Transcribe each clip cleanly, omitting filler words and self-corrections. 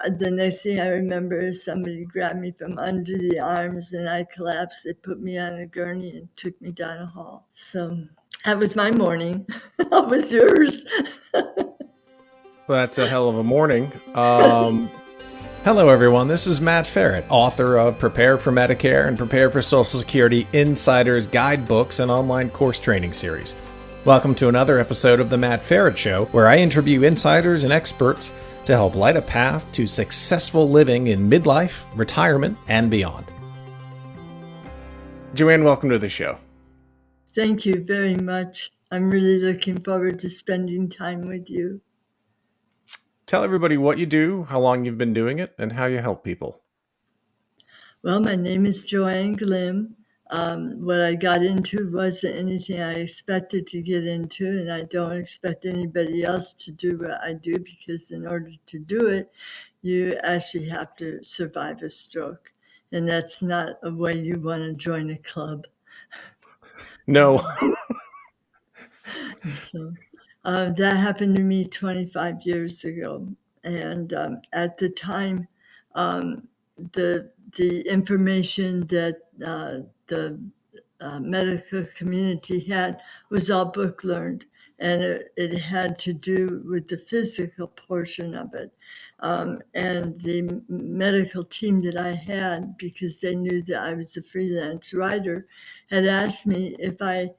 the next thing I remember is somebody grabbed me from under the arms and I collapsed. They put me on a gurney and took me down a hall. So that was my morning. How was yours? That's a hell of a morning. Hello, everyone. This is Matt Ferret, author of Prepare for Medicare and Prepare for Social Security Insiders Guidebooks and online course training series. Welcome to another episode of The Matt Ferret Show, where I interview insiders and experts to help light a path to successful living in midlife, retirement, and beyond. Jo Ann, welcome to the show. Thank you very much. I'm really looking forward to spending time with you. Tell everybody what you do, how long you've been doing it, and how you help people. Well, my name is Jo Ann Glim. What I got into wasn't anything I expected to get into, and I don't expect anybody else to do what I do, because in order to do it, you actually have to survive a stroke. And that's not a way you want to join a club. No. So that happened to me 25 years ago. And at the time, the information that the medical community had was all book learned, and it had to do with the physical portion of it. And the medical team that I had, because they knew that I was a freelance writer, had asked me if I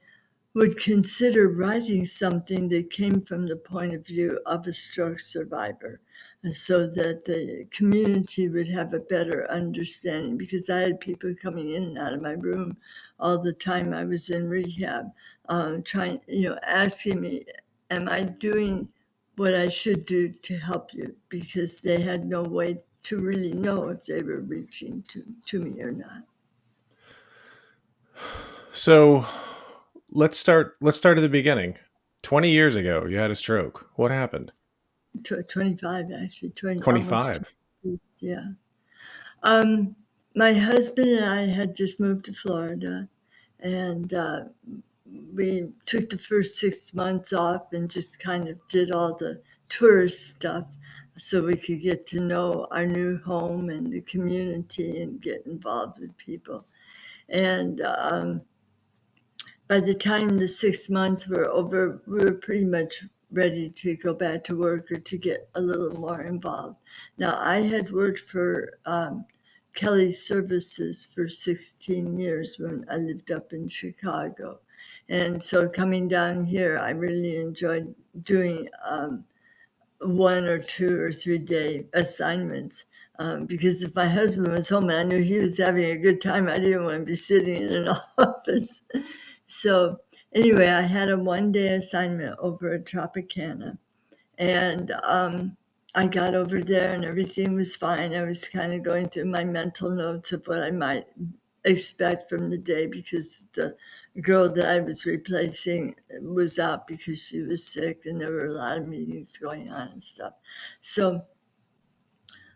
would consider writing something that came from the point of view of a stroke survivor, and so that the community would have a better understanding, because I had people coming in and out of my room all the time. I was in rehab, asking me, am I doing what I should do to help you? Because they had no way to really know if they were reaching to me or not. So let's start at the beginning. 20 years ago, you had a stroke. What happened? 25, actually. 25. Yeah. My husband and I had just moved to Florida, and we took the first 6 months off and just kind of did all the tourist stuff so we could get to know our new home and the community and get involved with people. And by the time the 6 months were over, we were pretty much ready to go back to work or to get a little more involved. Now, I had worked for Kelly Services for 16 years when I lived up in Chicago. And so coming down here, I really enjoyed doing 1 or 2 or 3 day assignments. Because if my husband was home and I knew he was having a good time, I didn't want to be sitting in an office. So anyway, I had a 1-day assignment over at Tropicana, and I got over there and everything was fine. I was kind of going through my mental notes of what I might expect from the day, because the girl that I was replacing was out because she was sick, and there were a lot of meetings going on and stuff. So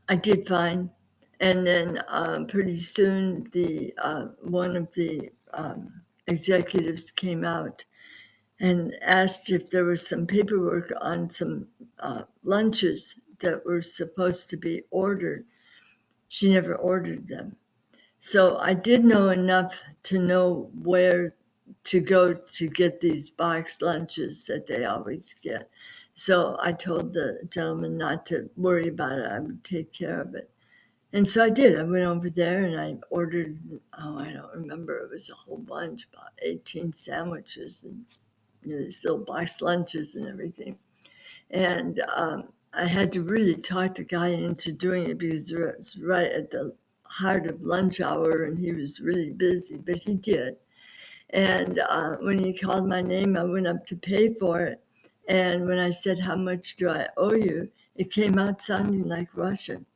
I did fine. And then pretty soon, the one of the executives came out and asked if there was some paperwork on some lunches that were supposed to be ordered. She never ordered them. So I did know enough to know where to go to get these boxed lunches that they always get. So I told the gentleman not to worry about it. I would take care of it. And so I did. I went over there and I ordered, I don't remember, it was a whole bunch, about 18 sandwiches and these little boxed lunches and everything. And I had to really talk the guy into doing it, because it was right at the heart of lunch hour and he was really busy, but he did. And when he called my name, I went up to pay for it. And when I said, how much do I owe you? It came out sounding like Russian.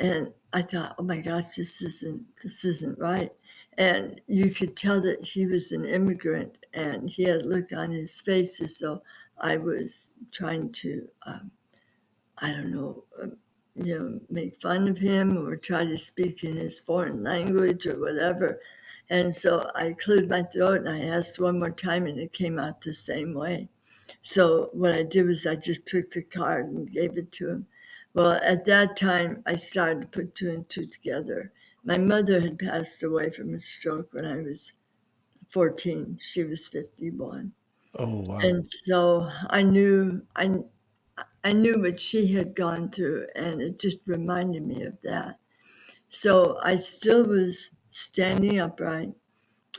And I thought, oh my gosh, this isn't right. And you could tell that he was an immigrant, and he had a look on his face as though I was trying to, make fun of him or try to speak in his foreign language or whatever. And so I cleared my throat and I asked one more time, and it came out the same way. So what I did was I just took the card and gave it to him. Well, at that time, I started to put two and two together. My mother had passed away from a stroke when I was 14. She was 51. Oh, wow. And so I knew what she had gone through, and it just reminded me of that. So I still was standing upright.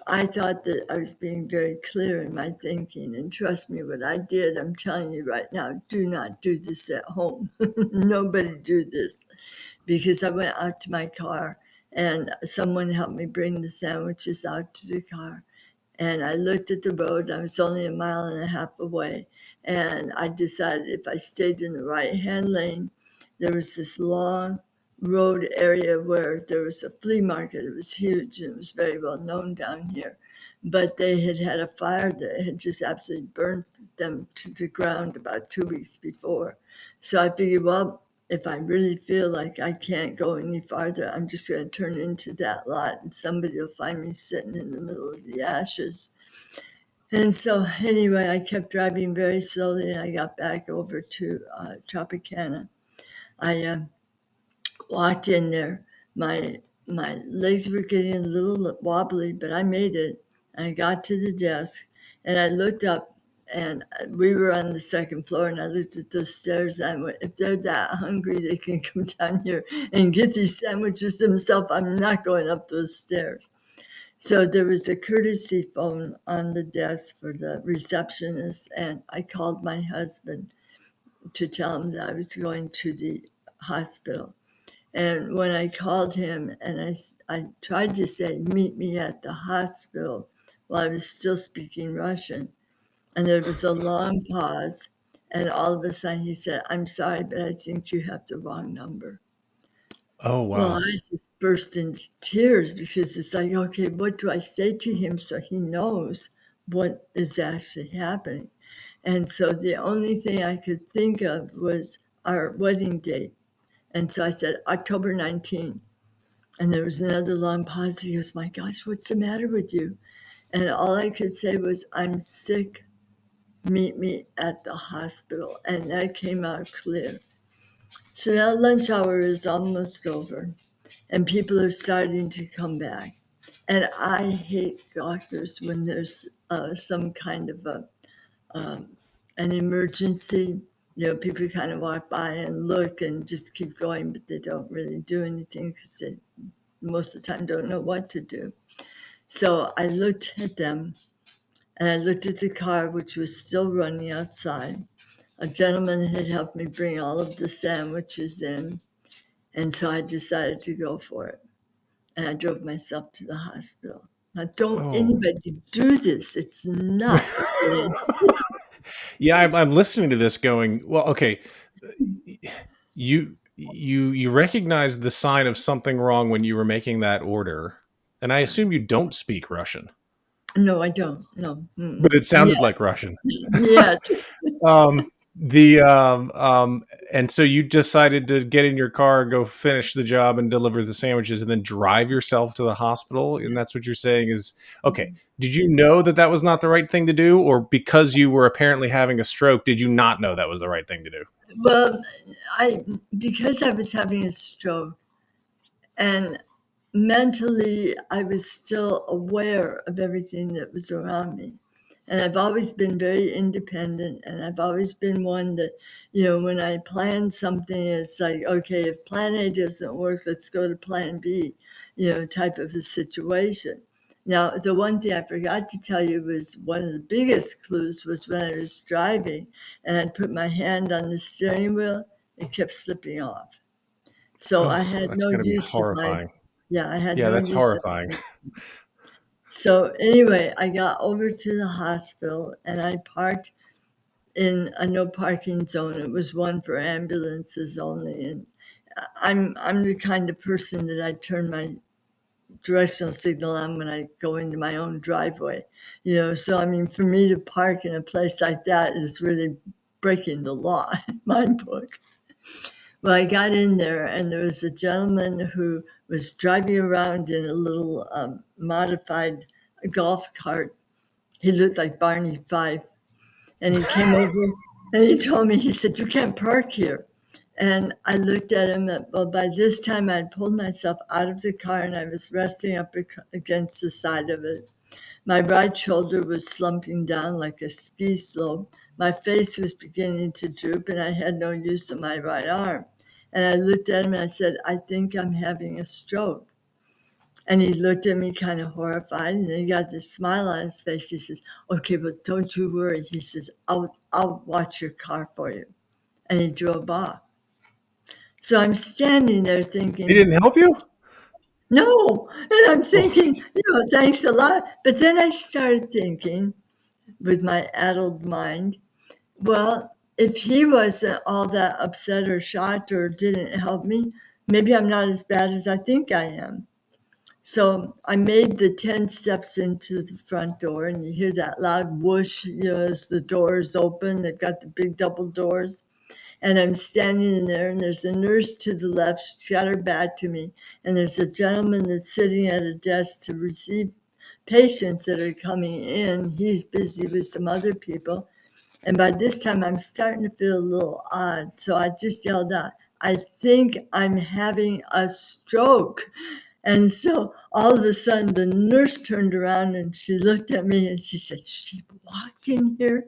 I thought that I was being very clear in my thinking, and trust me, what I did, I'm telling you right now, do not do this at home. Nobody do this, because I went out to my car and someone helped me bring the sandwiches out to the car. And I looked at the road. I was only a mile and a half away. And I decided if I stayed in the right-hand lane, there was this long road area where there was a flea market. It was huge and it was very well known down here. But they had had a fire that had just absolutely burnt them to the ground about 2 weeks before. So I figured, well, if I really feel like I can't go any farther, I'm just going to turn into that lot and somebody will find me sitting in the middle of the ashes. And so anyway, I kept driving very slowly and I got back over to Tropicana. I walked in there. My legs were getting a little wobbly, but I made it. And I got to the desk and I looked up and we were on the second floor and I looked at those stairs and I went, if they're that hungry, they can come down here and get these sandwiches themselves. I'm not going up those stairs. So there was a courtesy phone on the desk for the receptionist and I called my husband to tell him that I was going to the hospital. And when I called him and I tried to say, meet me at the hospital while I was still speaking Russian. And there was a long pause. And all of a sudden he said, I'm sorry, but I think you have the wrong number. Oh, Well, wow. I just burst into tears because it's like, okay, what do I say to him so he knows what is actually happening? And so the only thing I could think of was our wedding date. And so I said, October 19th. And there was another long pause. He goes, my gosh, what's the matter with you? And all I could say was, I'm sick. Meet me at the hospital. And that came out clear. So now lunch hour is almost over and people are starting to come back. And I hate doctors when there's some kind of an emergency. You know, people kind of walk by and look and just keep going, but they don't really do anything because they most of the time don't know what to do. So I looked at them and I looked at the car, which was still running outside. A gentleman had helped me bring all of the sandwiches in. And so I decided to go for it. And I drove myself to the hospital. Now, don't Oh. anybody do this. It's not a good Yeah, I'm listening to this going, well, okay, you recognized the sign of something wrong when you were making that order, and I assume you don't speak Russian, No, I don't. No. but it Yeah. sounded like Russian. Yeah. The and so you decided to get in your car, go finish the job, and deliver the sandwiches, and then drive yourself to the hospital. And that's what you're saying is okay. Did you know that that was not the right thing to do, or because you were apparently having a stroke, did you not know that was the right thing to do? Well, because I was having a stroke and mentally I was still aware of everything that was around me. And I've always been very independent and I've always been one that, you know, when I plan something, it's like, okay, if plan A doesn't work, let's go to plan B, you know, type of a situation. Now, the one thing I forgot to tell you was one of the biggest clues was when I was driving and I'd put my hand on the steering wheel, it kept slipping off. So I Oh, had that's no got to be use of horrifying. I had Yeah, no that's use of horrifying. So anyway, I got over to the hospital and I parked in a no parking zone. It was one for ambulances only. And I'm the kind of person that I turn my directional signal on when I go into my own driveway. You know, so I mean for me to park in a place like that is really breaking the law in my book. Well, I got in there and there was a gentleman who was driving around in a little modified golf cart. He looked like Barney Fife. And he came over and he told me, he said, you can't park here. And I looked at him. Well, by this time, I'd pulled myself out of the car and I was resting up against the side of it. My right shoulder was slumping down like a ski slope. My face was beginning to droop, and I had no use of my right arm. And I looked at him and I said, I think I'm having a stroke. And he looked at me kind of horrified, and then he got this smile on his face. He says, okay, but don't you worry. He says, I'll watch your car for you. And he drove off. So I'm standing there thinking, He didn't help you? no. And I'm thinking, thanks a lot. But then I started thinking with my addled mind, well, if he wasn't all that upset or shocked or didn't help me, maybe I'm not as bad as I think I am. So I made the 10 steps into the front door, and you hear that loud whoosh, as the doors open. They've got the big double doors. And I'm standing in there, and there's a nurse to the left. She's got her back to me. And there's a gentleman that's sitting at a desk to receive patients that are coming in. He's busy with some other people. And by this time, I'm starting to feel a little odd. So I just yelled out, I think I'm having a stroke. And so all of a sudden, the nurse turned around and she looked at me and she said, she walked in here.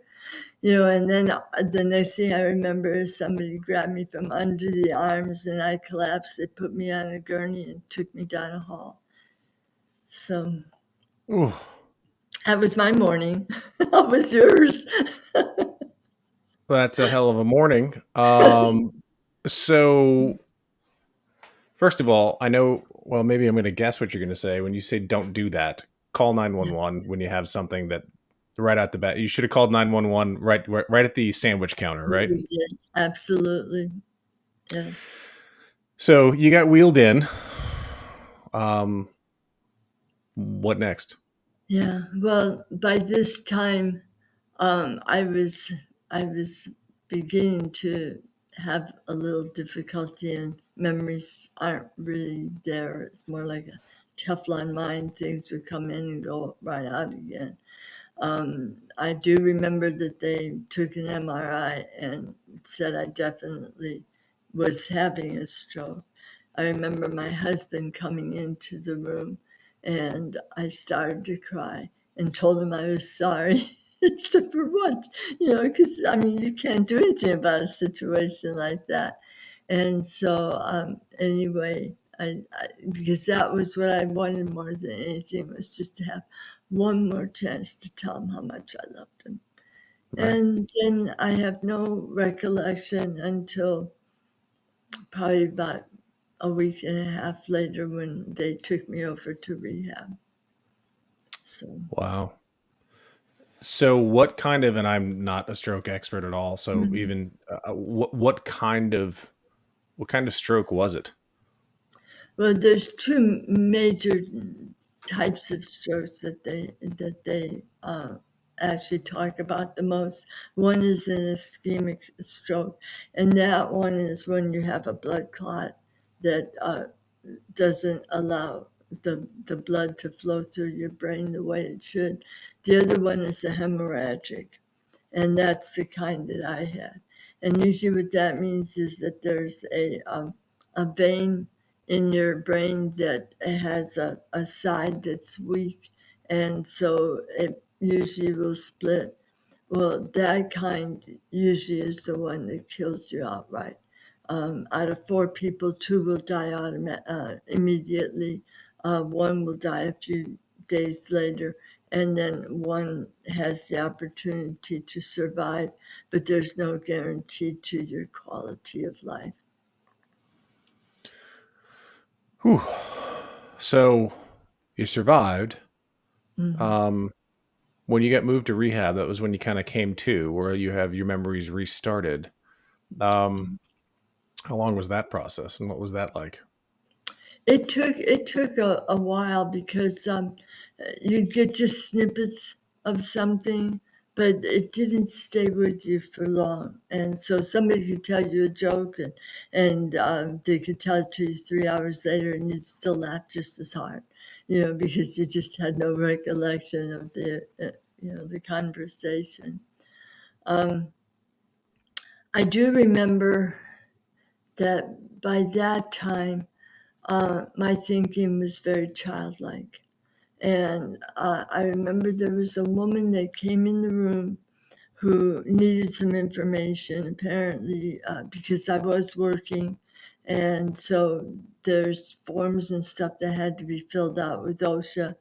And then the next thing I remember is somebody grabbed me from under the arms and I collapsed. They put me on a gurney and took me down a hall. So Ooh. that was my morning. How was yours? That's a hell of a morning. So first of all, I know, well, maybe I'm going to guess what you're going to say. When you say don't do that, call 911 when you have something that right out the bat. You should have called 911 right at the sandwich counter, right? We did. Absolutely. Yes. So you got wheeled in. What next? Yeah. Well, by this time, I was beginning to have a little difficulty, and memories aren't really there. It's more like a Teflon mind. Things would come in and go right out again. I do remember that they took an MRI and said I definitely was having a stroke. I remember my husband coming into the room and I started to cry and told him I was sorry. Except for what? Because you can't do anything about a situation like that. And so, anyway, because that was what I wanted more than anything, was just to have one more chance to tell him how much I loved him. Right. And then I have no recollection until probably about a week and a half later when they took me over to rehab. So Wow. So what kind of, and I'm not a stroke expert at all. So even what kind of stroke was it? well, there's two major types of strokes that they actually talk about the most. One is an ischemic stroke, and that one is when you have a blood clot that doesn't allow the blood to flow through your brain the way it should. The other one is a hemorrhagic, and that's the kind that I had. And usually what that means is that there's a vein in your brain that has a side that's weak, and so it usually will split. Well, that kind usually is the one that kills you outright. Out of 4 people, 2 will die immediately. One will die a few days later, and then one has the opportunity to survive, but there's no guarantee to your quality of life. Whew. So you survived. When you got moved to rehab, that was when you kind of came to, where you have your memories restarted. How long was that process, and what was that like? It took a while because you get just snippets of something, but it didn't stay with you for long. And so somebody could tell you a joke, and they could tell it to you 3 hours later, and you'd still laugh just as hard, because you just had no recollection of the conversation. I do remember that by that time, my thinking was very childlike. And I remember there was a woman that came in the room who needed some information, apparently, because I was working. And so there's forms and stuff that had to be filled out with OSHA.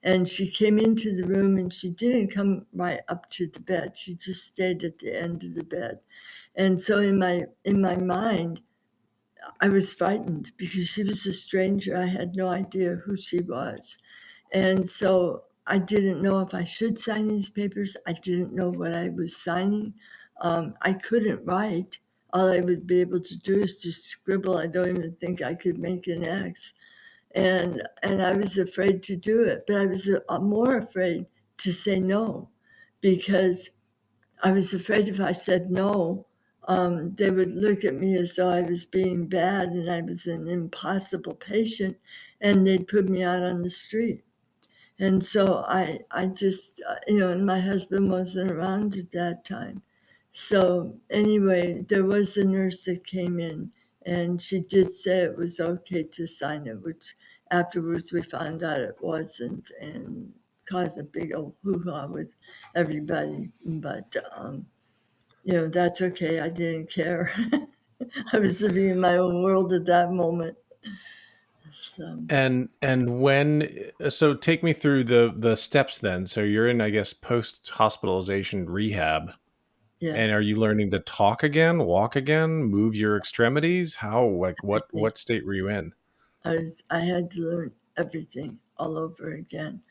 And she came into the room and she didn't come right up to the bed. She just stayed at the end of the bed. And so in my mind, I was frightened because she was a stranger. I had no idea who she was. And so I didn't know if I should sign these papers. I didn't know what I was signing. I couldn't write. All I would be able to do is just scribble. I don't even think I could make an X. And I was afraid to do it, but I was more afraid to say no, because I was afraid if I said no, they would look at me as though I was being bad and I was an impossible patient, and they'd put me out on the street. And so I just, and my husband wasn't around at that time. So anyway, there was a nurse that came in and she did say it was okay to sign it, which afterwards we found out it wasn't, and caused a big old hoo-ha with everybody. But, that's okay. I didn't care. I was living in my own world at that moment. So, And when so take me through the steps then. So you're in, I guess, post hospitalization rehab. And are yes, you learning to talk again, walk again, move your extremities? How, like, everything. what state were you in? I had to learn everything all over again.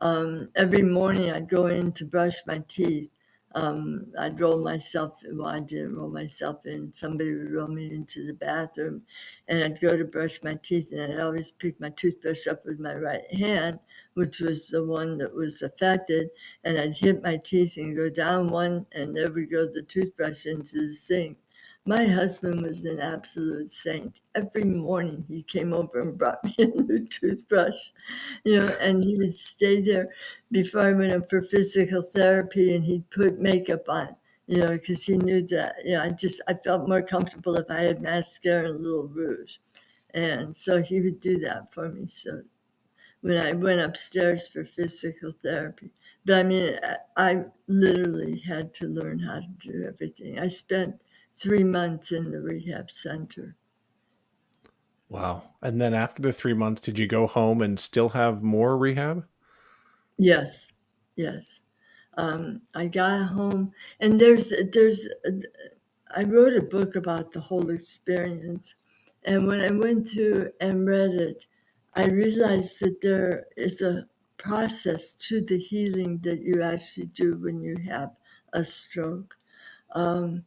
Every morning I'd go in to brush my teeth. I'd roll myself, well, I didn't roll myself in. Somebody would roll me into the bathroom, and I'd go to brush my teeth, and I'd always pick my toothbrush up with my right hand, which was the one that was affected, and I'd hit my teeth and go down one, and there would go the toothbrush into the sink. My husband was an absolute saint. Every morning he came over and brought me a new toothbrush, and he would stay there before I went up for physical therapy, and he'd put makeup on, because he knew that, I felt more comfortable if I had mascara and a little rouge. And so he would do that for me. So when I went upstairs for physical therapy, but I mean, I literally had to learn how to do everything. I spent 3 months in the rehab center. Wow. And then after the 3 months, did you go home and still have more rehab? Yes, yes. I got home, and I wrote a book about the whole experience. And when I went through and read it, I realized that there is a process to the healing that you actually do when you have a stroke. Um,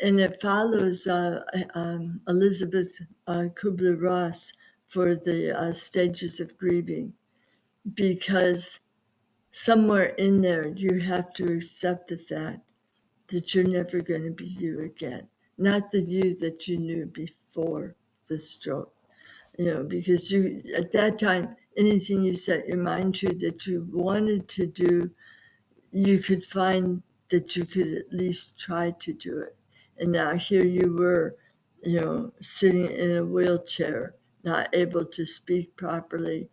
and it follows Elizabeth Kubler-Ross for the stages of grieving, because somewhere in there you have to accept the fact that you're never going to be you again, not the you that you knew before the stroke. Because you, at that time, anything you set your mind to that you wanted to do, you could find that you could at least try to do it. And now here you were, sitting in a wheelchair, not able to speak properly,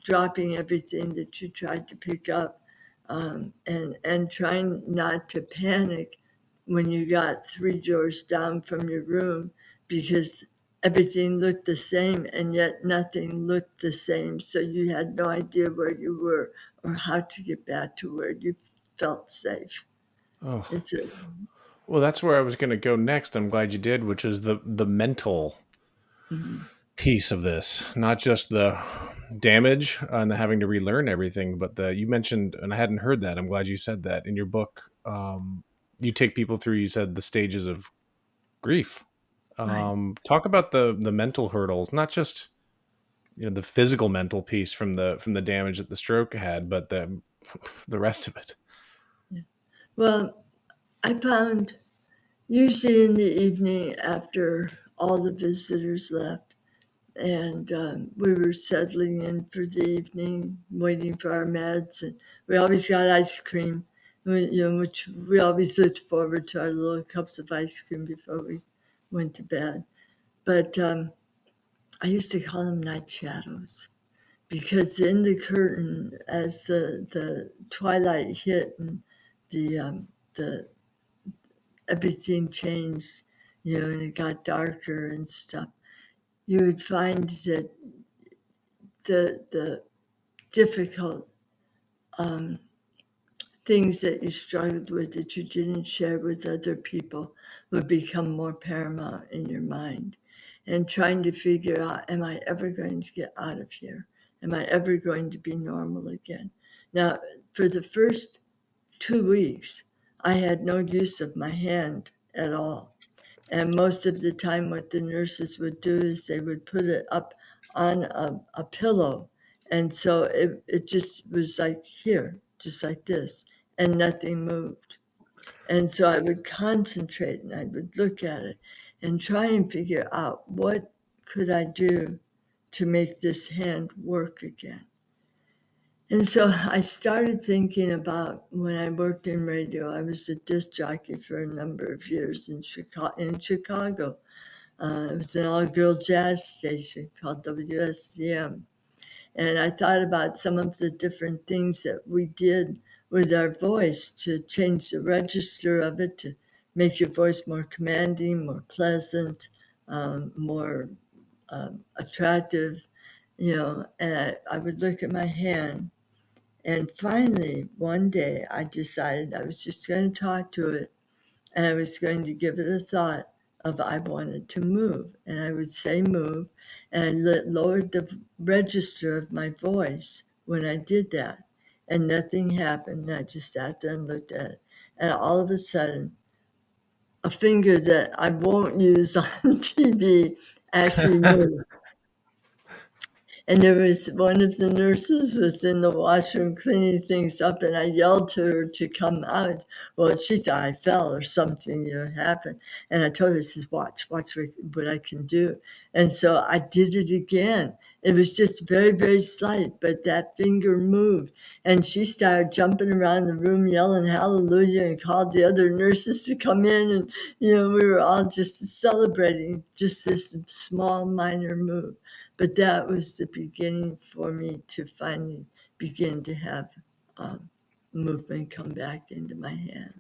dropping everything that you tried to pick up, and trying not to panic when you got 3 drawers down from your room, because everything looked the same and yet nothing looked the same. So you had no idea where you were or how to get back to where you felt safe. Oh, It's a, well, that's where I was going to go next. I'm glad you did, which is the mental mhm, piece of this, not just the damage and the having to relearn everything, but you mentioned, and I hadn't heard that. I'm glad you said that in your book. You take people through, you said, the stages of grief. right. Talk about the mental hurdles, not just the physical mental piece from the damage that the stroke had, but the rest of it. Yeah. Well, I found usually in the evening after all the visitors left, and we were settling in for the evening, waiting for our meds, and we always got ice cream, which we always looked forward to, our little cups of ice cream before we went to bed. But I used to call them night shadows because in the curtain, as the twilight hit and the everything changed, and it got darker and stuff, you would find that the difficult things that you struggled with that you didn't share with other people would become more paramount in your mind. And trying to figure out, am I ever going to get out of here? Am I ever going to be normal again? Now, for the first 2 weeks, I had no use of my hand at all. And most of the time, what the nurses would do is they would put it up on a pillow. And so it just was like here, just like this, and nothing moved. And so I would concentrate and I would look at it and try and figure out what could I do to make this hand work again. And so I started thinking about when I worked in radio. I was a disc jockey for a number of years in Chicago. It was an all-girl jazz station called WSDM. And I thought about some of the different things that we did with our voice to change the register of it, to make your voice more commanding, more pleasant, more attractive, and I would look at my hand. And finally, one day, I decided I was just going to talk to it and I was going to give it a thought of I wanted to move. And I would say move, and I lowered the register of my voice when I did that. And nothing happened. I just sat there and looked at it. And all of a sudden, a finger that I won't use on TV actually moved. And there was one of the nurses was in the washroom cleaning things up, and I yelled to her to come out. Well, she thought I fell or something, happened. And I told her, says, watch what I can do. And so I did it again. It was just very, very slight, but that finger moved. And she started jumping around the room, yelling hallelujah, and called the other nurses to come in. And, we were all just celebrating just this small, minor move. But that was the beginning for me to finally begin to have movement come back into my hand.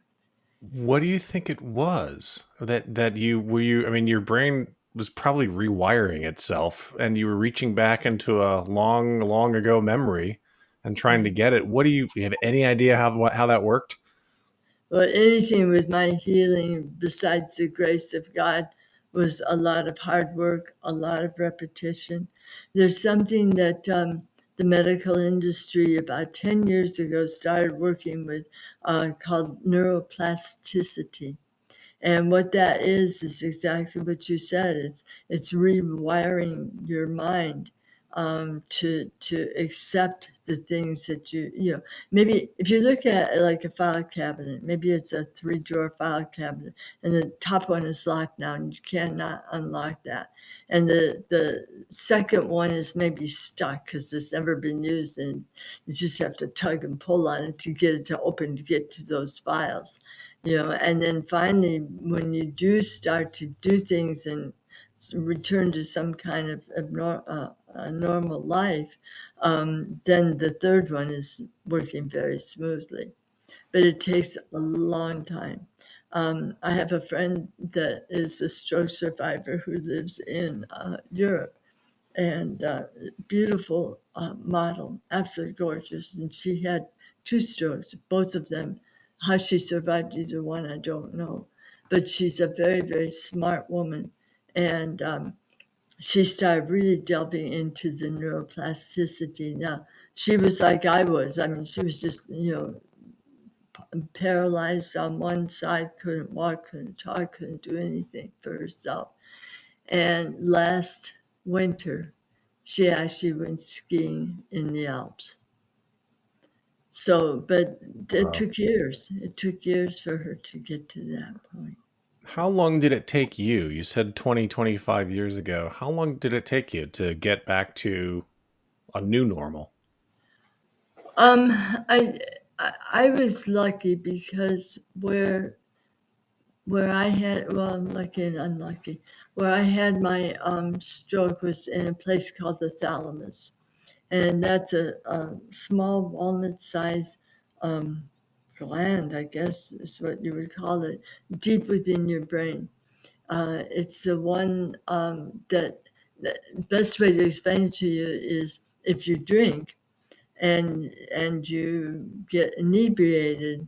What do you think it was that you were you? I mean, your brain was probably rewiring itself, and you were reaching back into a long, long ago memory and trying to get it. What do you have any idea how that worked? Well, anything with my healing besides the grace of God was a lot of hard work, a lot of repetition. There's something that the medical industry about 10 years ago started working with called neuroplasticity. And what that is exactly what you said. It's rewiring your mind to accept the things that maybe if you look at like a file cabinet, maybe it's a 3-drawer file cabinet, and the top one is locked now, and you cannot unlock that. And the second one is maybe stuck because it's never been used, and you just have to tug and pull on it to get it to open to get to those files. And then finally, when you do start to do things and return to some kind of normal life, then the third one is working very smoothly. But it takes a long time. I have a friend that is a stroke survivor who lives in Europe, and beautiful model, absolutely gorgeous. And she had 2 strokes, both of them. How she survived either one, I don't know. But she's a very, very smart woman. And she started really delving into the neuroplasticity. Now, she was like I was. I mean, she was just, paralyzed on one side, couldn't walk, couldn't talk, couldn't do anything for herself. And last winter, she actually went skiing in the Alps. So, but it Wow. took years. It took years for her to get to that point. How long did it take you? You said 25 years ago. How long did it take you to get back to a new normal? I was lucky because where where I had, well, lucky and unlucky, where I had my stroke was in a place called the thalamus. And that's a small walnut-sized gland, I guess is what you would call it, deep within your brain. It's the one that the best way to explain it to you is if you drink and you get inebriated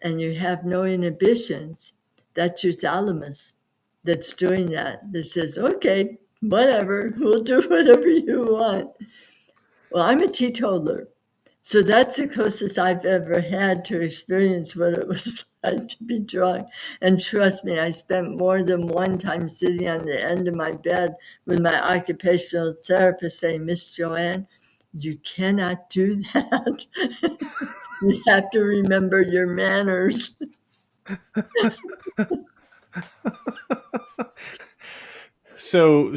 and you have no inhibitions, that's your thalamus that's doing that. That says, okay, whatever, we'll do whatever you want. Well, I'm a teetotaler. So that's the closest I've ever had to experience what it was like to be drunk. And trust me, I spent more than one time sitting on the end of my bed with my occupational therapist saying, Miss Joanne, you cannot do that. You have to remember your manners. So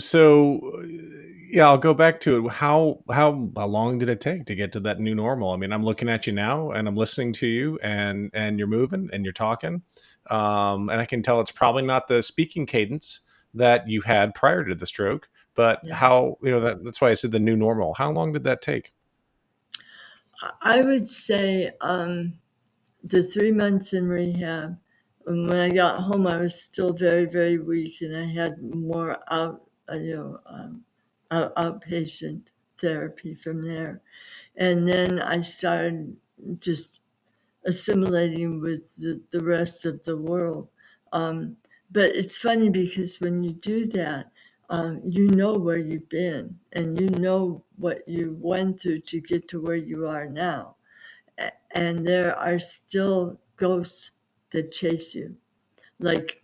yeah, I'll go back to it. How long did it take to get to that new normal? I mean, I'm looking at you now and I'm listening to you and you're moving and you're talking. And I can tell it's probably not the speaking cadence that you had prior to the stroke, but Yeah. how, that's why I said the new normal. How long did that take? I would say the 3 months in rehab. And when I got home, I was still very, very weak, and I had more outpatient therapy from there. And then I started just assimilating with the rest of the world. Um, but it's funny because when you do that, you know where you've been and you know what you went through to get to where you are now. And there are still ghosts that chase you. Like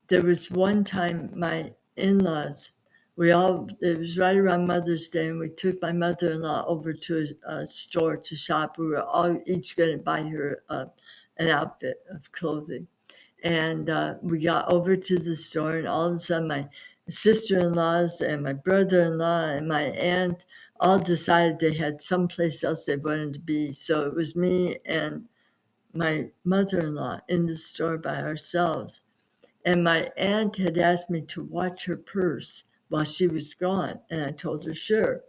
there was one time my in-laws, it was right around Mother's Day, and we took my mother-in-law over to a store to shop. We were all each going to buy her an outfit of clothing. And we got over to the store, and all of a sudden my sister-in-laws and my brother-in-law and my aunt all decided they had someplace else they wanted to be. So it was me and my mother-in-law in the store by ourselves. And my aunt had asked me to watch her purse while she was gone. And I told her, sure.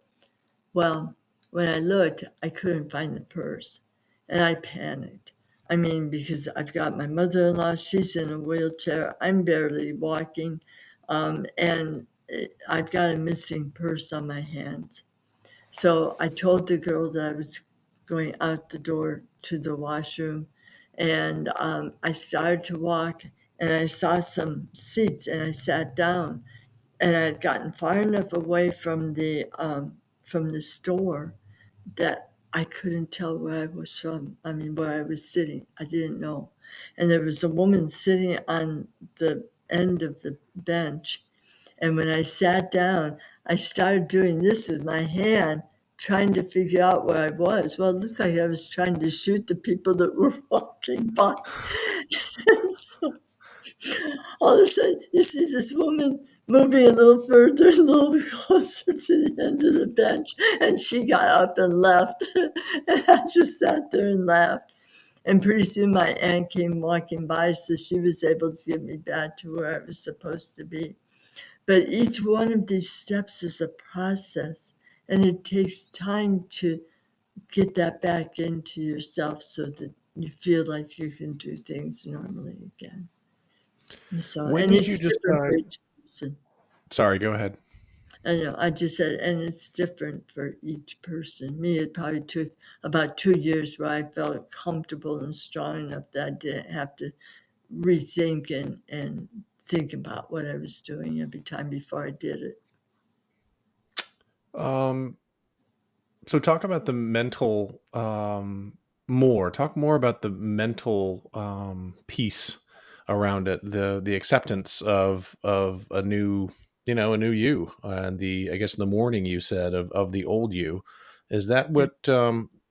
Well, when I looked, I couldn't find the purse. And I panicked. I mean, because I've got my mother-in-law, she's in a wheelchair. I'm barely walking. I've got a missing purse on my hands. So I told the girl that I was going out the door to the washroom, and I started to walk, and I saw some seats, and I sat down, and I had gotten far enough away from the store that I couldn't tell where I was from. I mean, where I was sitting, I didn't know, and there was a woman sitting on the end of the bench, and when I sat down, I started doing this with my hand, trying to figure out where I was. Well, it looked like I was trying to shoot the people that were walking by. And so all of a sudden, you see this woman moving a little further, a little closer to the end of the bench, and she got up and left. And I just sat there and laughed. And pretty soon my aunt came walking by, so she was able to get me back to where I was supposed to be. But each one of these steps is a process, and it takes time to get that back into yourself so that you feel like you can do things normally again. So, When and did you it's different for decide? each person. Sorry, go ahead. I know, I just said, and it's different for each person. Me, it probably took about 2 years where I felt comfortable and strong enough that I didn't have to rethink and think about what I was doing every time before I did it. Um, so talk about the mental more. Talk more about the mental piece around it, the acceptance of a new, a new you, and the, I guess, the mourning you said of the old you. Is that Yeah. what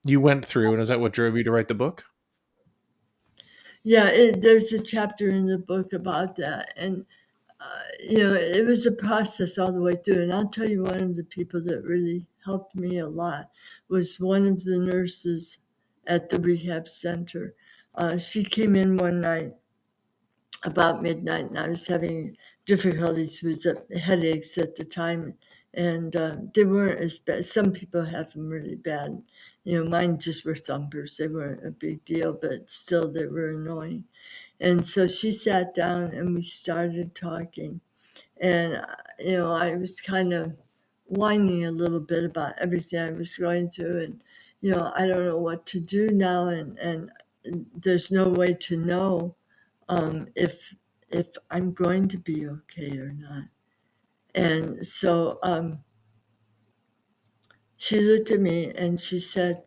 you went through, and is that what drove you to write the book? Yeah, there's a chapter in the book about that. And, it was a process all the way through. And I'll tell you, one of the people that really helped me a lot was one of the nurses at the rehab center. She came in one night about midnight, and I was having difficulties with the headaches at the time, and they weren't as bad. Some people have them really bad. Mine just were thumpers. They weren't a big deal, but still they were annoying. And so she sat down and we started talking. And, I was kind of whining a little bit about everything I was going through. And, I don't know what to do now. And there's no way to know if I'm going to be okay or not. And so she looked at me and she said,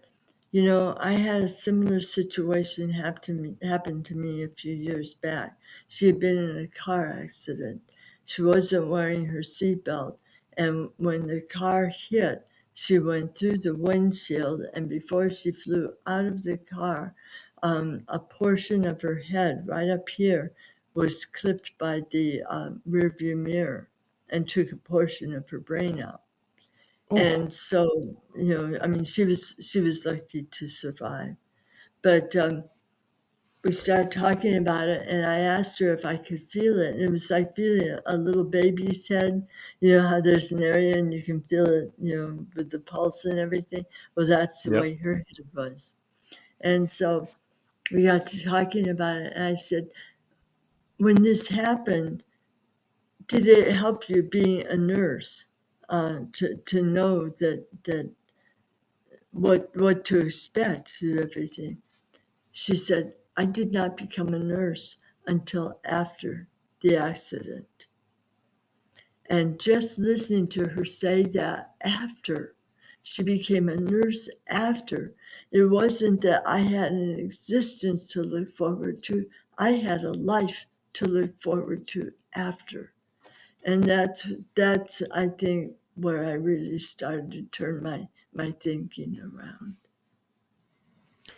I had a similar situation happen to me a few years back. She had been in a car accident. She wasn't wearing her seatbelt, and when the car hit, she went through the windshield, and before she flew out of the car, a portion of her head right up here was clipped by the rear view mirror and took a portion of her brain out. Oh, And so, I mean, she was lucky to survive. But we started talking about it, and I asked her if I could feel it. And it was like feeling a little baby's head. You know how there's an area and you can feel it, with the pulse and everything. Well, that's the yep. way her head was. And so we got to talking about it, and I said, when this happened, did it help you being a nurse to know that what to expect through everything? She said, I did not become a nurse until after the accident. And just listening to her say that after, she became a nurse after, it wasn't that I had an existence to look forward to, I had a life to look forward to after. And that's I think where I really started to turn my thinking around.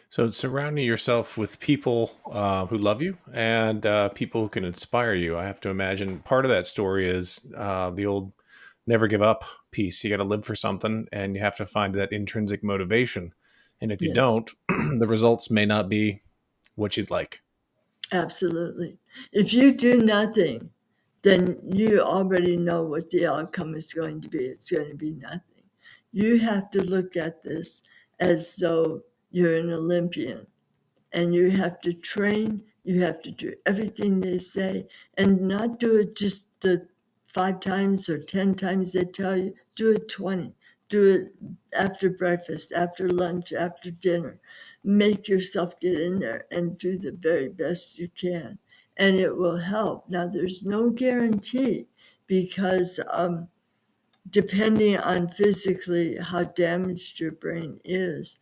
So surrounding yourself with people who love you and people who can inspire you. I have to imagine part of that story is the old never give up piece. You got to live for something and you have to find that intrinsic motivation. And if you Yes. don't, the results may not be what you'd like. Absolutely. If you do nothing, then you already know what the outcome is going to be. It's going to be nothing. You have to look at this as though you're an Olympian and you have to train, you have to do everything they say and not do it just the 5 times or 10 times they tell you, do it 20. Do it after breakfast, after lunch, after dinner. Make yourself get in there and do the very best you can, and it will help. Now, there's no guarantee because depending on physically how damaged your brain is,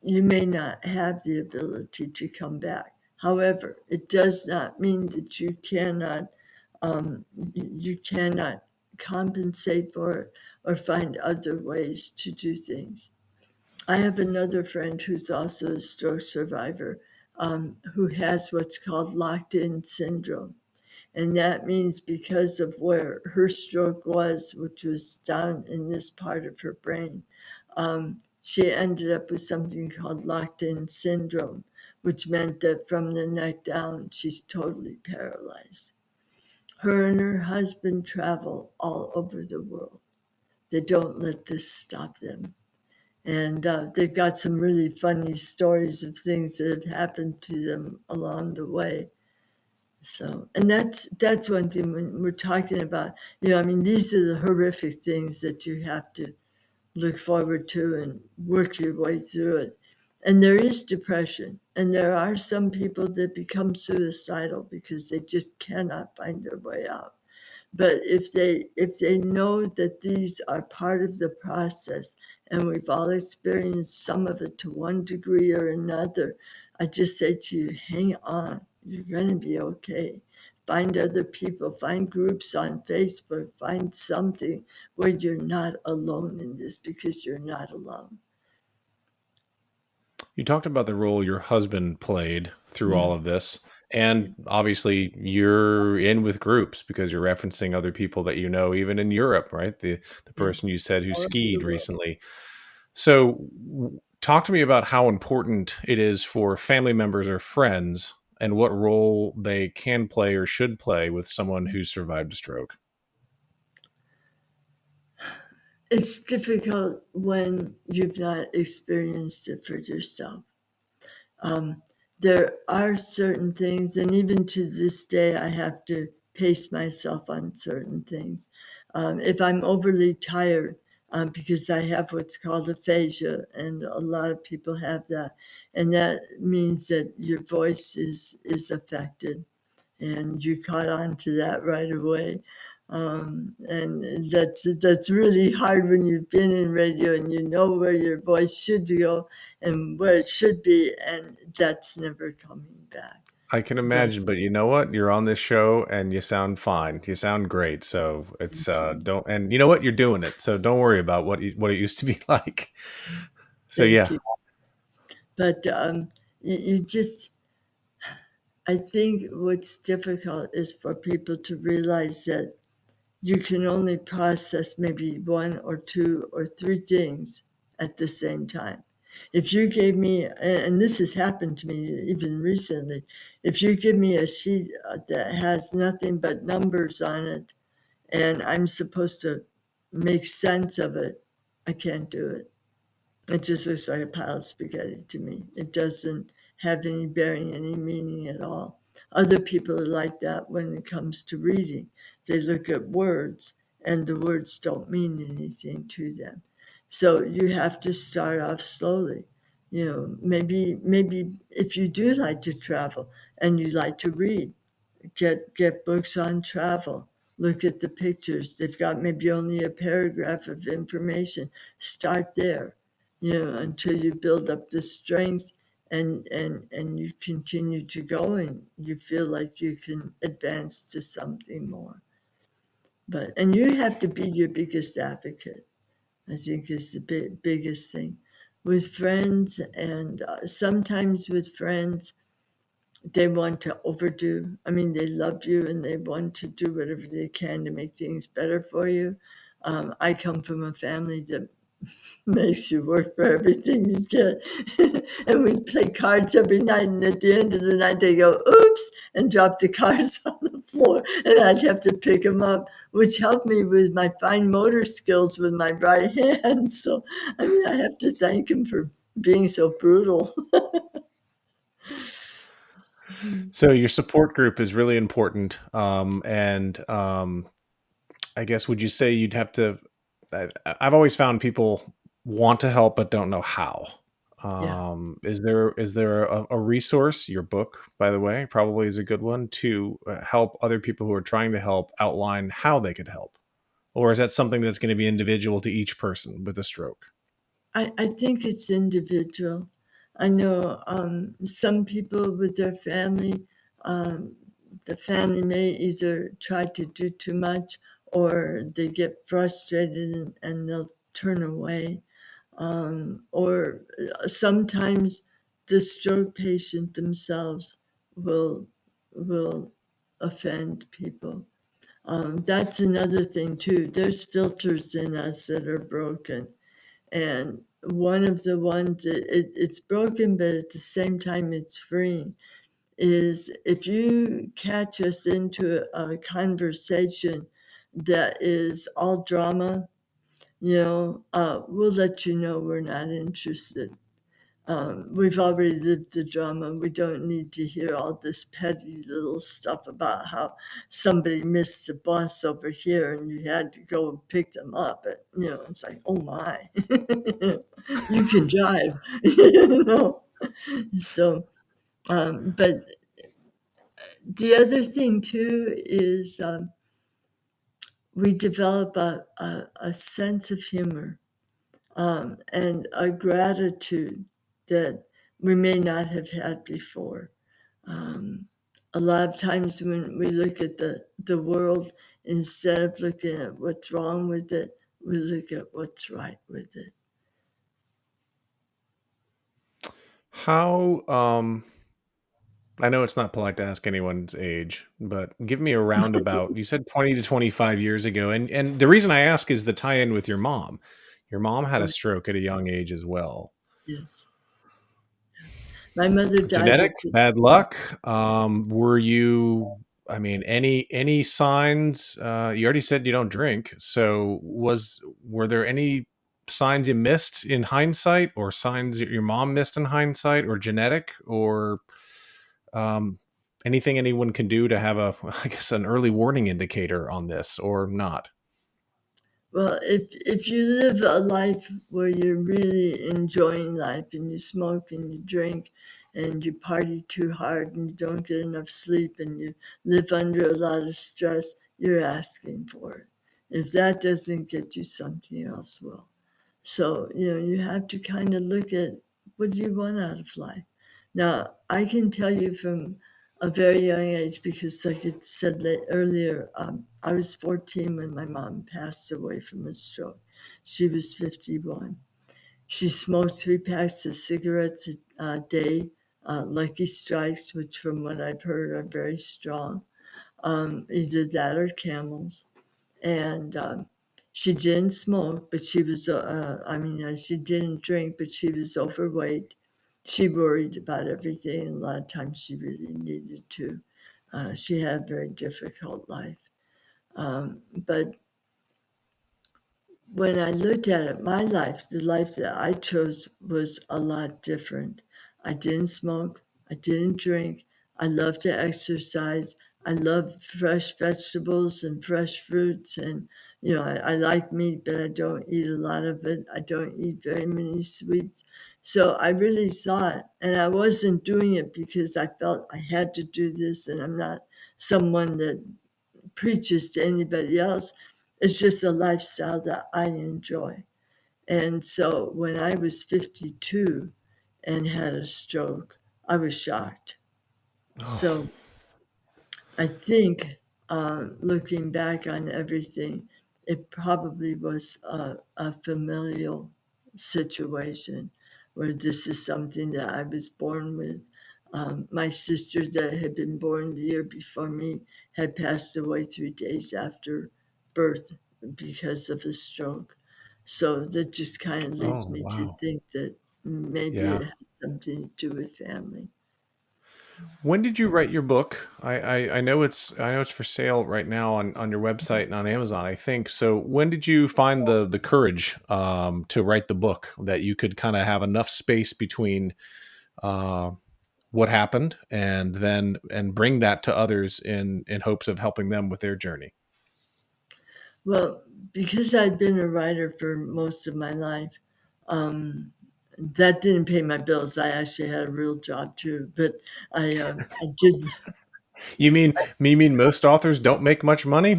you may not have the ability to come back. However, it does not mean that you cannot compensate for it or find other ways to do things. I have another friend who's also a stroke survivor, who has what's called locked-in syndrome. And that means because of where her stroke was, which was down in this part of her brain, she ended up with something called locked-in syndrome, which meant that from the neck down, she's totally paralyzed. Her and her husband travel all over the world. They don't let this stop them. And they've got some really funny stories of things that have happened to them along the way. So, and that's one thing when we're talking about, I mean, these are the horrific things that you have to look forward to and work your way through it. And there is depression, and there are some people that become suicidal because they just cannot find their way out. But if they know that these are part of the process, and we've all experienced some of it to one degree or another, I just say to you, hang on, you're going to be okay. Find other people, find groups on Facebook, find something where you're not alone in this, because you're not alone. You talked about the role your husband played through all Mm, of this. And obviously, you're in with groups because you're referencing other people that you know, even in Europe, right? The yeah, person you said who all over the skied world. recently. So, talk to me about how important it is for family members or friends and what role they can play or should play with someone who survived a stroke? It's difficult when you've not experienced it for yourself. There are certain things, and even to this day, I have to pace myself on certain things. If I'm overly tired, because I have what's called aphasia, and a lot of people have that, and that means that your voice is affected, and you caught on to that right away. And that's really hard when you've been in radio and you know where your voice should go and where it should be, and that's never coming back. I can But imagine, but you know what? You're on this show and you sound fine. You sound great. So it's thank you. don't, and you know what? You're doing it. So don't worry about what it used to be like. So Thank yeah, you. But you just, I think what's difficult is for people to realize that you can only process maybe one or two or three things at the same time. If you gave me, and this has happened to me even recently, if you give me a sheet that has nothing but numbers on it and I'm supposed to make sense of it, I can't do it. It just looks like a pile of spaghetti to me. It doesn't have any bearing, any meaning at all. Other people are like that when it comes to reading. They look at words and the words don't mean anything to them. So you have to start off slowly. Maybe if you do like to travel and you like to read, get books on travel. Look at the pictures. They've got maybe only a paragraph of information. Start there, until you build up the strength and you continue to go and you feel like you can advance to something more. And you have to be your biggest advocate, I think, is the biggest thing. With friends, and sometimes with friends, they want to overdo. I mean, they love you and they want to do whatever they can to make things better for you. I come from a family that makes you work for everything you get. And we play cards every night, and at the end of the night, they go, oops, and drop the cards on the floor, and I'd have to pick them up, which helped me with my fine motor skills with my right hand. So, I mean, I have to thank him for being so brutal. so your support group is really important. And I guess, would you say you'd have to? I've always found people want to help but don't know how. Yeah. Is there a resource? Your book, by the way, probably is a good one to help other people who are trying to help outline how they could help, or is that something that's going to be individual to each person with a stroke? I think it's individual. I know some people with their family, um, the family may either try to do too much or they get frustrated and they'll turn away. Or sometimes the stroke patient themselves will will offend people. That's another thing too. There's filters in us that are broken, and one of the ones it's broken, but at the same time it's freeing. Is if you catch us into a conversation that is all drama, we'll let you know we're not interested. We've already lived the drama. We don't need to hear all this petty little stuff about how somebody missed the bus over here and you had to go and pick them up. It's like, oh my, you can drive, you know. So, but the other thing too is we develop a sense of humor, and a gratitude that we may not have had before. Um, a lot of times when we look at the world, instead of looking at what's wrong with it, we look at what's right with it. How I know it's not polite to ask anyone's age, but give me a roundabout. You said 20 to 25 years ago. And the reason I ask is the tie-in with your mom. Your mom had a Right. stroke at a young age as well. Yes. My mother died Genetic, at bad 51. luck. Were you? I mean, any signs? You already said you don't drink, so were there any signs you missed in hindsight, or signs that your mom missed in hindsight, or genetic, or um, anything anyone can do to have I guess, an early warning indicator on this, or not? Well, if you live a life where you're really enjoying life and you smoke and you drink and you party too hard and you don't get enough sleep and you live under a lot of stress, you're asking for it. If that doesn't get you, something else will. So, you have to kind of look at what do you want out of life. Now, I can tell you from a very young age, because like I said earlier, I was 14 when my mom passed away from a stroke. She was 51. She smoked 3 packs of cigarettes a day, Lucky Strikes, which from what I've heard are very strong, either that or Camels. And she didn't smoke, but she didn't drink, but she was overweight. She worried about everything, and a lot of times she really needed to. She had a very difficult life. But when I looked at it, my life, the life that I chose was a lot different. I didn't smoke. I didn't drink. I love to exercise. I love fresh vegetables and fresh fruits. And, I like meat, but I don't eat a lot of it. I don't eat very many sweets. So I really thought, and I wasn't doing it because I felt I had to do this, and I'm not someone that preaches to anybody else. It's just a lifestyle that I enjoy. And so when I was 52 and had a stroke, I was shocked. Oh, So I think, looking back on everything, it probably was a familial situation where this is something that I was born with. My sister, that had been born the year before me, had passed away 3 days after birth because of a stroke. So that just kind of leads oh, me to wow. think that maybe Yeah. it had something to do with family. When did you write your book? I know it's for sale right now on your website and on Amazon, I think. So when did you find the courage to write the book, that you could kind of have enough space between uh, what happened and bring that to others in hopes of helping them with their journey? Well, because I'd been a writer for most of my life, um, that didn't pay my bills. I actually had a real job too, but I did. You mean most authors don't make much money?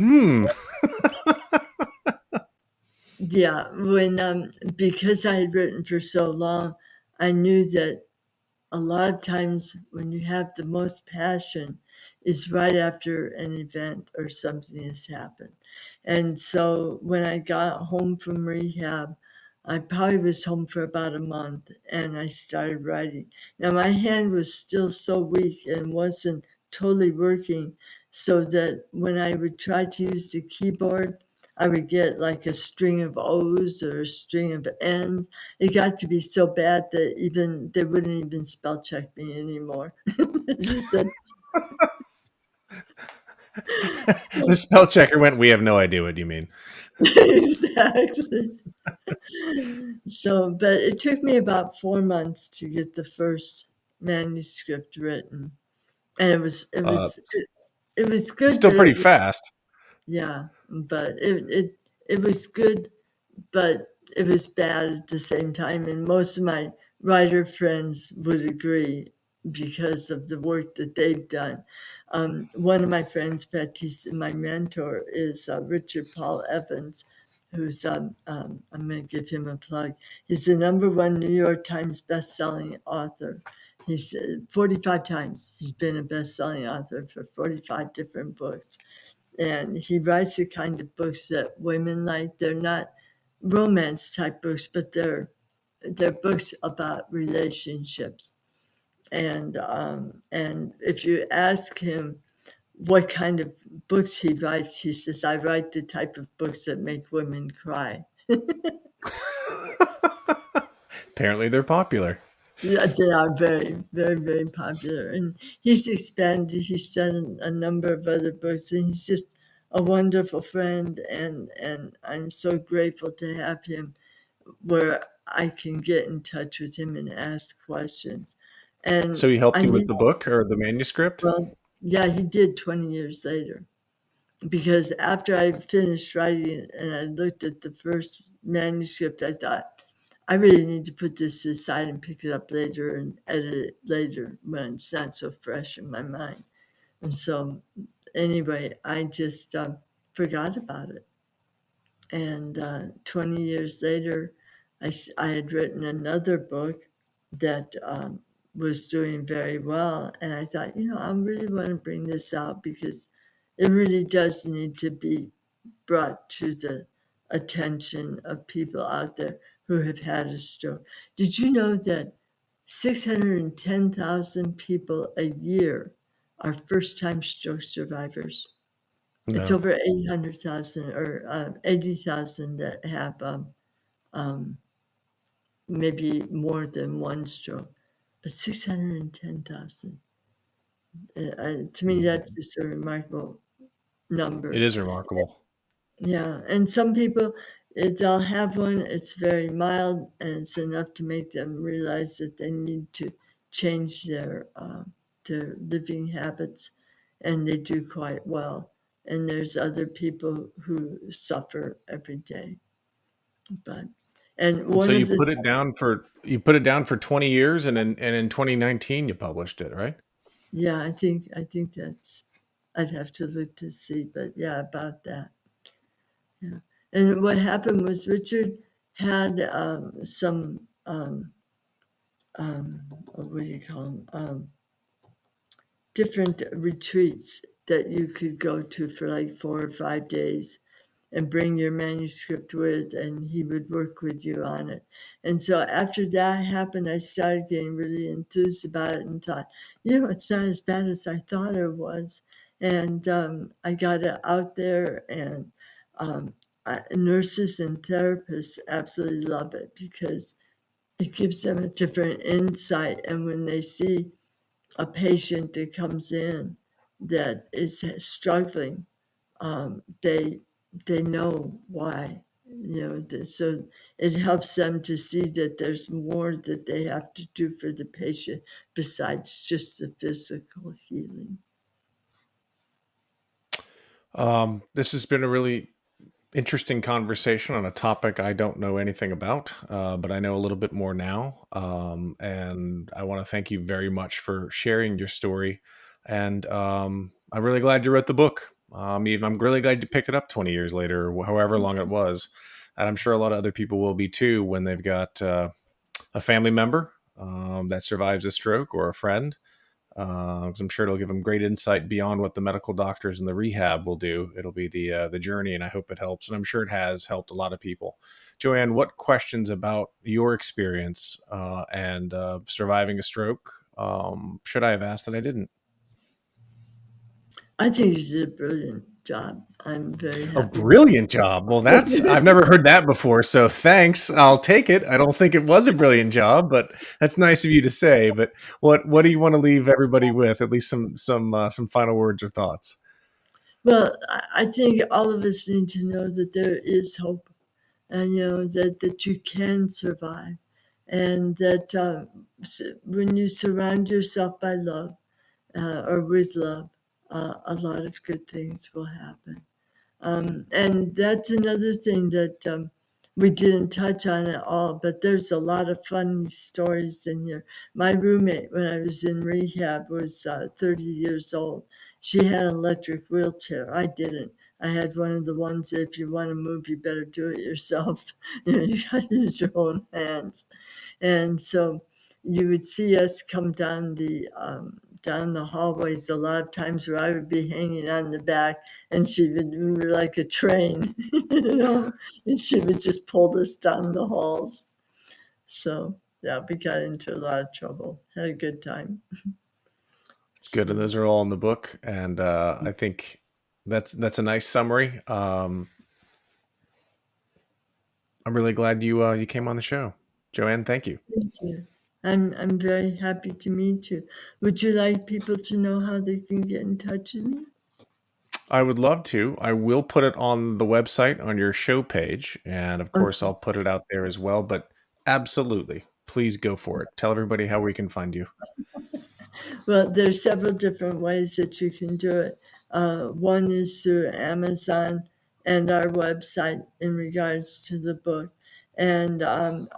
Yeah, when because I had written for so long, I knew that a lot of times when you have the most passion is right after an event or something has happened. And so when I got home from rehab, I probably was home for about a month and I started writing. Now my hand was still so weak and wasn't totally working, so that when I would try to use the keyboard, I would get like a string of O's or a string of N's. It got to be so bad that even they wouldn't even spell check me anymore. They just said, The spell checker went, "We have no idea what you mean." exactly. So, but it took me about 4 months to get the first manuscript written, and Uh, it was it's good, still but pretty fast. yeah, but it was good, but it was bad at the same time. And most of my writer friends would agree because of the work that they've done. One of my friends, Patty's, my mentor, is Richard Paul Evans, who's, I'm going to give him a plug. He's the #1 New York Times best-selling author. He's 45 times. He's been a best-selling author for 45 different books. And he writes the kind of books that women like. They're not romance type books, but they're books about relationships. And if you ask him what kind of books he writes, he says, "I write the type of books that make women cry." Apparently, they're popular. Yeah, they are very, very, very popular. And he's expanded. He's done a number of other books, and he's just a wonderful friend. And I'm so grateful to have him where I can get in touch with him and ask questions. And So he helped I you with knew, the book or the manuscript? well, yeah, he did 20 years later. Because after I finished writing it and I looked at the first manuscript, I thought, I really need to put this aside and pick it up later and edit it later when it's not so fresh in my mind. And so, anyway, I just forgot about it. And 20 years later, I had written another book that was doing very well. And I thought, I really want to bring this out because it really does need to be brought to the attention of people out there who have had a stroke. Did you know that 610,000 people a year are first time stroke survivors? It's No. over 800,000 or 80,000 that have maybe more than one stroke, but 610,000. To me, that's just a remarkable It number. is remarkable. Yeah, and some people, they'll have one, it's very mild, and it's enough to make them realize that they need to change their living habits, and they do quite well. And there's other people who suffer every day. But and And so one of the you put it down for 20 years, and in 2019 you published it, right? yeah, I think that's I'd have to look to see, but yeah, about that. Yeah. And what happened was Richard had some what do you call them? Different retreats that you could go to for like 4 or 5 days and bring your manuscript with, and he would work with you on it. And so after that happened, I started getting really enthused about it and thought, it's not as bad as I thought it was. And I got it out there, and nurses and therapists absolutely love it because it gives them a different insight. And when they see a patient that comes in that is struggling, they know why. So it helps them to see that there's more that they have to do for the patient besides just the physical healing. This has been a really interesting conversation on a topic I don't know anything about, but I know a little bit more now. And I want to thank you very much for sharing your story. And I'm really glad you wrote the book. I'm really glad you picked it up 20 years later, or however long it was. And I'm sure a lot of other people will be too when they've got a family member that survives a stroke or a friend. 'Cause I'm sure it'll give them great insight beyond what the medical doctors and the rehab will do. It'll be the journey, and I hope it helps. And I'm sure it has helped a lot of people. Jo Ann, what questions about your experience and surviving a stroke should I have asked that I didn't? I think you did a brilliant job. I'm very A happy with brilliant job. Well, I've never heard that before. So thanks. I'll take it. I don't think it was a brilliant job, but that's nice of you to say. But what do you want to leave everybody with? At least some final words or thoughts. Well, I think all of us need to know that there is hope, and that you can survive, and that when you surround yourself by love or with love, a lot of good things will happen. And that's another thing that we didn't touch on at all, but there's a lot of funny stories in here. My roommate, when I was in rehab, was 30 years old. She had an electric wheelchair. I didn't. I had one of the ones that if you want to move, you better do it yourself. You got to use your own hands. And so you would see us come down the hallways a lot of times where I would be hanging on the back and she would, we were like a train, and she would just pull us down the halls. So yeah, we got into a lot of trouble. Had a good time. It's good, and So those are all in the book. And I think that's a nice summary. I'm really glad you came on the show, Jo Ann. Thank you. thank you. I'm very happy to meet you. Would you like people to know how they can get in touch with me? I would love to. I will put it on the website on your show page. And of course, Okay. I'll put it out there as well. But absolutely, please go for it. Tell everybody how we can find you. Well, there's several different ways that you can do it. One is through Amazon and our website in regards to the book. And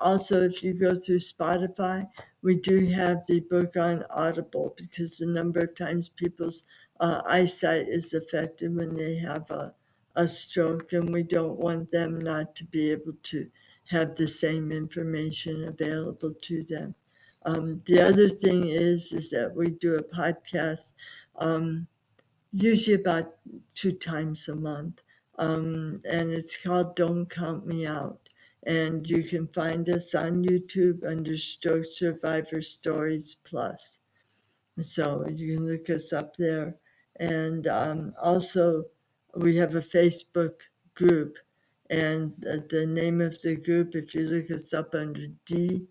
also, if you go through Spotify, we do have the book on Audible because the number of times people's eyesight is affected when they have a stroke, and we don't want them not to be able to have the same information available to them. The other thing is that we do a podcast, um, usually about 2 times a month, and it's called Don't Count Me Out. And you can find us on YouTube under Stroke Survivor Stories Plus. So you can look us up there. And also, we have a Facebook group. And the name of the group, if you look us up under DCMO,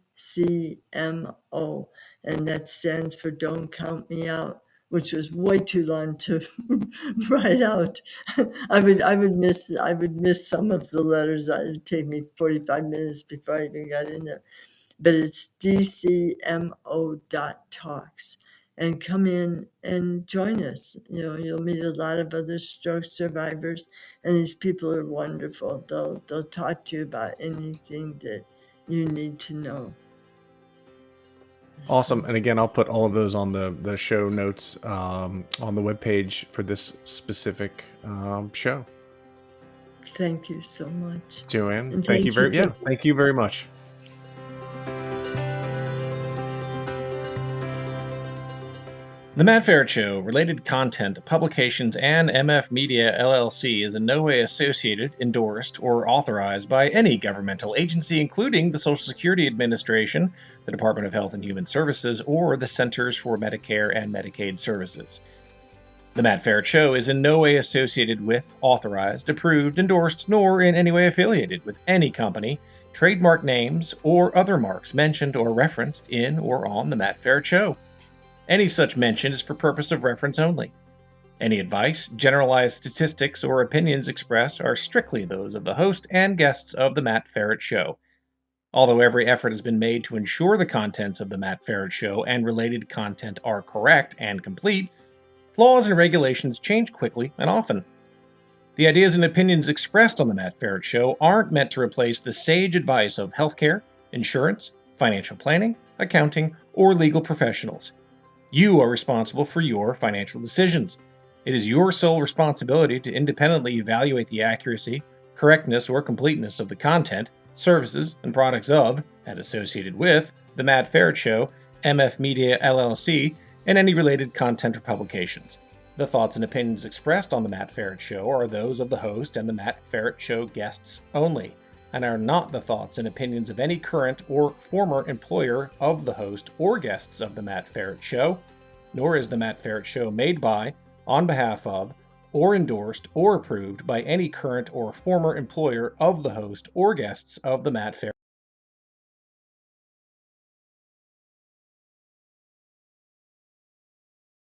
and that stands for Don't Count Me Out, which was way too long to write out. I would miss some of the letters. It would take me 45 minutes before I even got in there, but it's dcmo.talks. And come in and join us. You'll meet a lot of other stroke survivors, and these people are wonderful. They'll talk to you about anything that you need to know. Awesome. So And again, I'll put all of those on the show notes on the webpage for this specific show. thank you so much. Jo Ann, And thank you thank you. thank you very much. The Matt Ferret Show, related content, publications, and MF Media LLC is in no way associated, endorsed, or authorized by any governmental agency, including the Social Security Administration, the Department of Health and Human Services, or the Centers for Medicare and Medicaid Services. The Matt Ferret Show is in no way associated with, authorized, approved, endorsed, nor in any way affiliated with any company, trademark names, or other marks mentioned or referenced in or on The Matt Ferret Show. Any such mention is for purpose of reference only. Any advice, generalized statistics, or opinions expressed are strictly those of the host and guests of The Matt Ferret Show. Although every effort has been made to ensure the contents of The Matt Ferret Show and related content are correct and complete, laws and regulations change quickly and often. The ideas and opinions expressed on The Matt Ferret Show aren't meant to replace the sage advice of healthcare, insurance, financial planning, accounting, or legal professionals. You are responsible for your financial decisions. It is your sole responsibility to independently evaluate the accuracy, correctness, or completeness of the content, services, and products of, and associated with, The Matt Ferret Show, MF Media LLC, and any related content or publications. The thoughts and opinions expressed on The Matt Ferret Show are those of the host and The Matt Ferret Show guests only, and are not the thoughts and opinions of any current or former employer of the host or guests of The Matt Ferret Show, nor is The Matt Ferret Show made by, on behalf of, or endorsed or approved by any current or former employer of the host or guests of The Matt Ferret